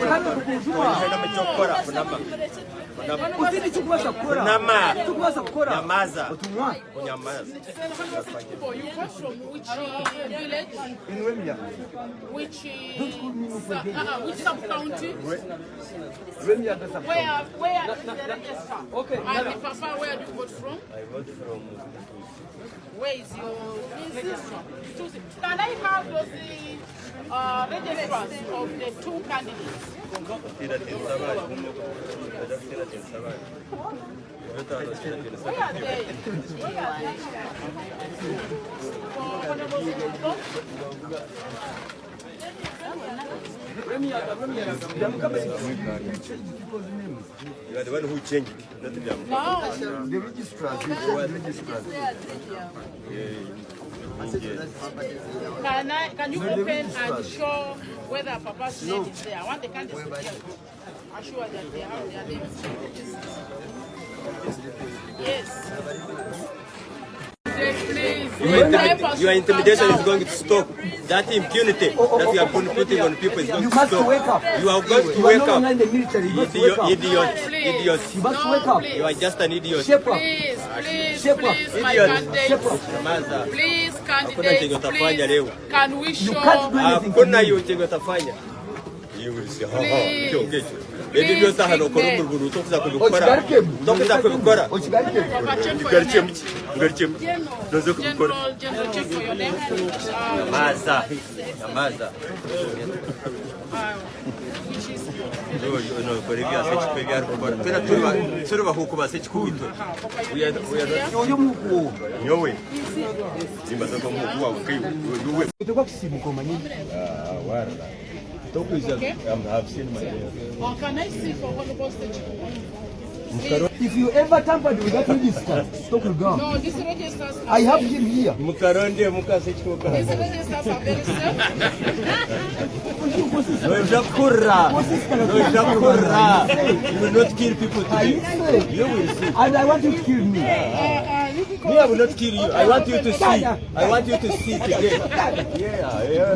You come from which village? Which sub-county? Where is the register? Okay. And Papa, where do you vote from? I vote from. Where is your register? Can I have those registers of the two candidates? Where are they? You are the one who changed it, not them. No. The registrars. Can you open and show whether Papa's name is there? I want the candidates to be assured that they have their names. Yes. Your intimidation is going to stop. That impunity that you are putting on people is going to stop. You are going to wake up. Idiot. You must wake up. You are just an idiot. Please, my candidate. Please, candidate, please, can we show? You Gen.Otafire. You will see how. Maybe you are not going to do it. Check for your name. Which is okay. I've seen my name. Can I see for one of us the If you ever tampered with that register, stop your gun. No, these registers are I have him here. These registers are very safe. You will not kill people today. You will see. And I want you to kill me. Me, I will not kill you. I want you to see. I want you to see today. Yeah.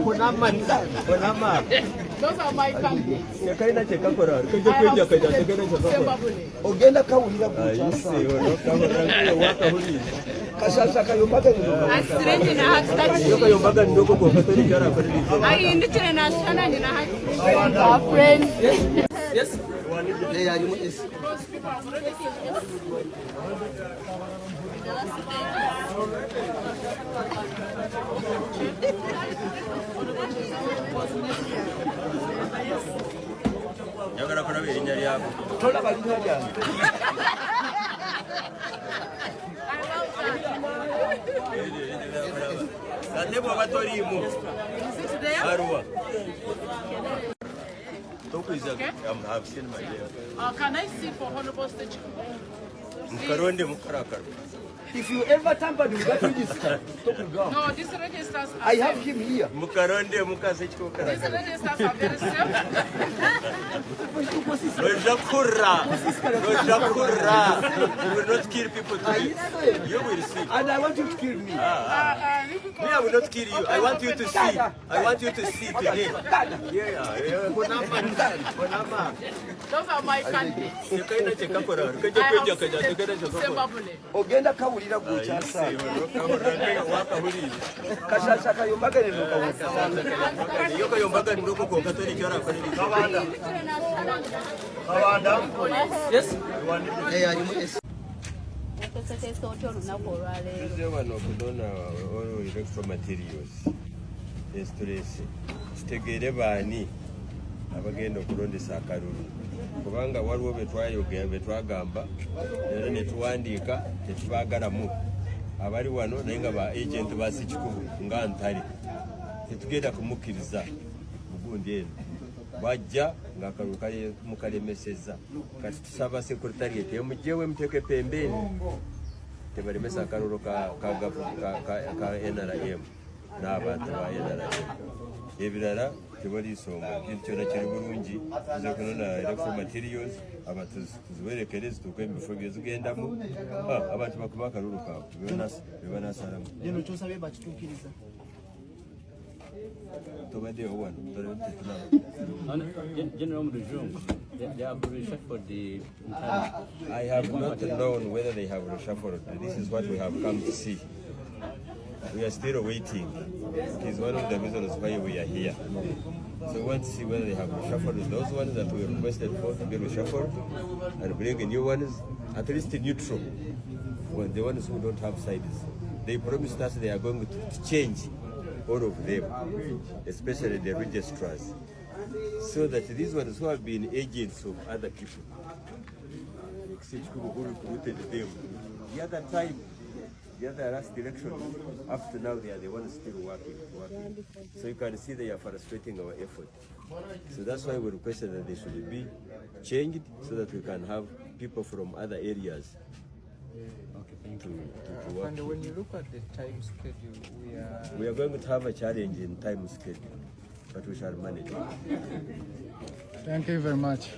Those are my candidates. Ogenda kawulira kuchasa. Kashasha kayombaga ni ndogo. Asirende na haki. Yoka yombaga ni ndogo kwa katoli jara kwa nini? Ai nditire na sana ni na haki. Our friend. Yes. They are you. Yagara kuna binyari yako. Tola binyari yako. Sandebo abatorimu. Arwa. Okay. I've seen my name. Can I see for Honorable Stage? Mukaronde mukarakara. If you ever tampered with that register, stop your gun. No, these registers are I have him here. Mukaronde mukasechko These karakara. registers are very safe. You will not kill people today. You will see. And I want you to kill me. Me, I will not kill you. I want you to see. I want you to see today. Yeah. Those are my candidates. Ogenda kawulira kuchasa. Kashasha kayombaga ni ndogo. Yoka yombaga ni ndogo kwa katoli jara kwa nini? Kawanda. Yes. Tuze wano Okulonda all electoral materials. Kitegere baani abagenda okulondesa akalulu. Kubanga waliwo betwagamba era ne tuwandiika tetubaagalamu abali wano naye nga ba agent ba Sek8Kubo nga ntali tetugenda kumukkiriza bugundi eno bajja ng'akalulu mukalemesezza kati tusaba secretariat emugjewo emuteeke pembeni tebalemesa akalulu ka NRM n'abantu ba NRM ebirala tebaliisonga ekintu kyonna kiri bulungi tuze kunona electoral materials abantu tuziwerekere zituuke mu bifo bye zigendamu abantu bakuba akalulu kaabwe be banaasalamu Gen.Otafiire bakituukiriza General they have reshuffled the I have not known whether they have reshuffled. This is what we have come to see. We are still waiting. It is one of the reasons why we are here. So we want to see whether they have reshuffled those ones that we requested for to be reshuffled and bring new ones, at least neutral, well, the ones who don't have sides. They promised us they are going to change all of them, especially the registrars, so that these ones who have been agents of other people, like Sek8Kubo who recruited them, the other time, the other last election, up to now they are the ones still working. So you can see they are frustrating our effort. So that's why we requested that they should be changed so that we can have people from other areas. To work. And when you look at the time schedule, we are going to have a challenge in time schedule, but we shall manage. Thank you very much.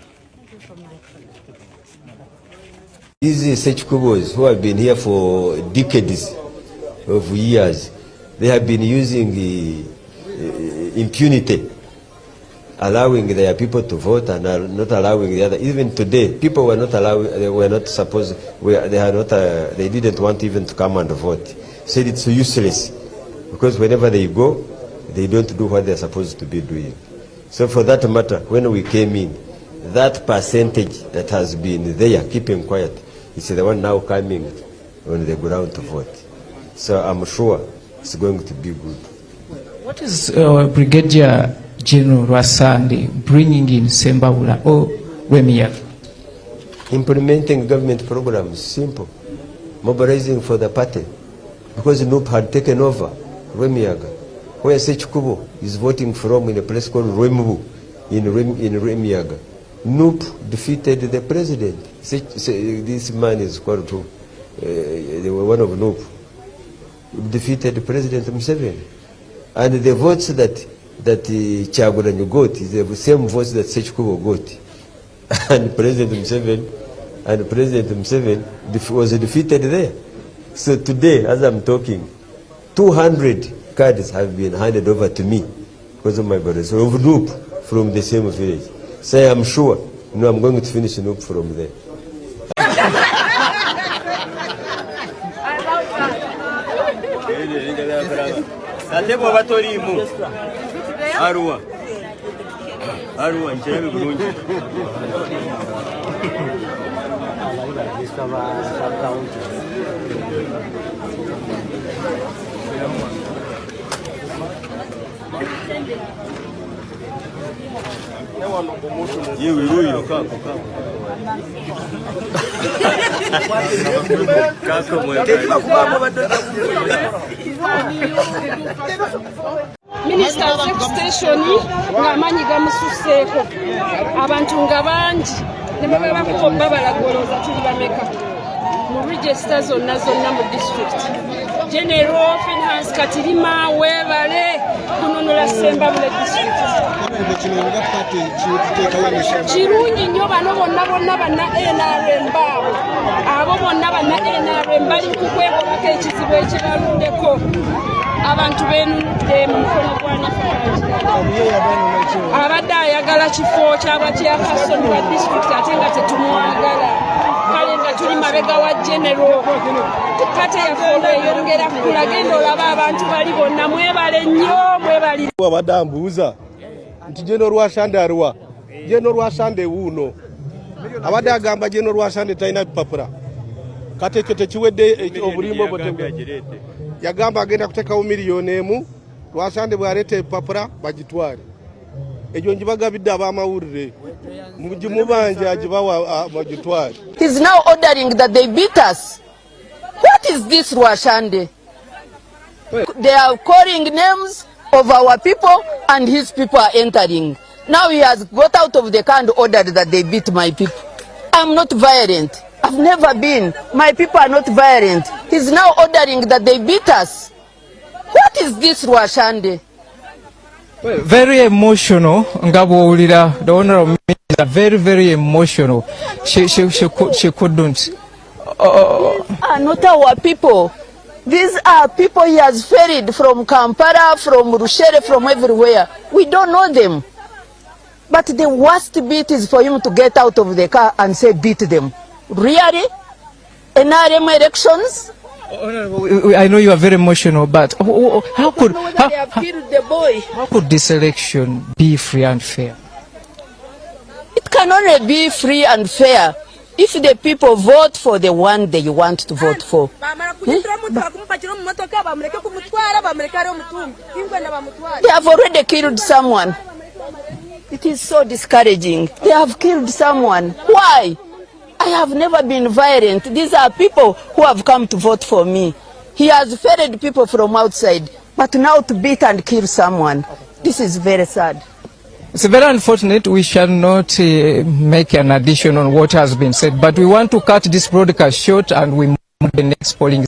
These Sek8Kubos who have been here for decades of years, they have been using impunity, allowing their people to vote and are not allowing the other. Even today, people were not allowed. They were not supposed. They didn't want even to come and vote. Said it's useless because whenever they go, they don't do what they're supposed to be doing. So for that matter, when we came in, that percentage that has been there, keeping quiet, is the one now coming on the ground to vote. So I'm sure it's going to be good. What is Brigadier Gen.Rwswande bringing in Sembabula or Rwemiyaga? Implementing government programs, simple. Mobilizing for the party. Because Nup had taken over Rwemiyaga, where Sek8Kubo is voting from in a place called Rwembu in Rwemiyaga. Nup defeated the president. This man is called they were one of Nup. Defeated President Museveni. And the votes that Kyagulanyi got is the same votes that Sek8Kubo got. And President Museveni was defeated there. So today, as I'm talking, 200 cards have been handed over to me because of my brothers. So of Nup from the same village. So I'm sure, I'm going to finish Nup from there. Arua nchirabe bulungi. Yewe ruyo kako. Kako mwe. Minister Sex Station ngamanyi gamususeeko abantu nga bangi ne baba bakuba balagoloza tuli bameka mu register zonna mu district. General Finance Katirima webale kunonola Sembabule district. Kirungi nnyo bano bonna banna NRM baabo abo bonna banna NRM bali kukwegolako ekizibu ekibaluddeko abantu beenunudde mu mukono gwa Nafarangi abadde ayagala kifo ky'abakyakansoni wa district ate nga tetumwagala kale nga tuli mabega wa general kate yaffe eyongera kula genda olaba abantu bali bonna mwebale nnyo mwebalire abadde ambuuza nti Gen.Rwswande aluwa Gen.Rwswande wuuno abadde agamba Gen.Rwswande talina bipapula kati ekyo tekiwedde obulimbo bwe yagamba agenda kuteekawo miliyoni emu Rwswande bw'aleeta ebipapula bagitwale egyo njibagabidde ab'amawulire mugimubanja agibawa bagitwale. He's now ordering that they beat us. What is this Rwswande? They are calling names of our people and his people are entering. Now he has got out of the car and ordered that they beat my people. I'm not violent. I've never been. My people are not violent. He's now ordering that they beat us. What is this Rwswande? Very emotional. Ngabowulira the honorable minister, very emotional. She couldn't. Not our people. These are people he has ferried from Kampala, from Rushere, from everywhere. We don't know them. But the worst bit is for him to get out of the car and say beat them. Really? NRM elections? I know you are very emotional, but how could they have killed the boy. How could this election be free and fair? It can only be free and fair if the people vote for the one they want to vote for. They have already killed someone. It is so discouraging. They have killed someone. Why? I have never been violent. These are people who have come to vote for me. He has ferried people from outside, but now to beat and kill someone. This is very sad. It's very unfortunate. We shall not make an addition on what has been said, but we want to cut this broadcast short and we move to the next polling.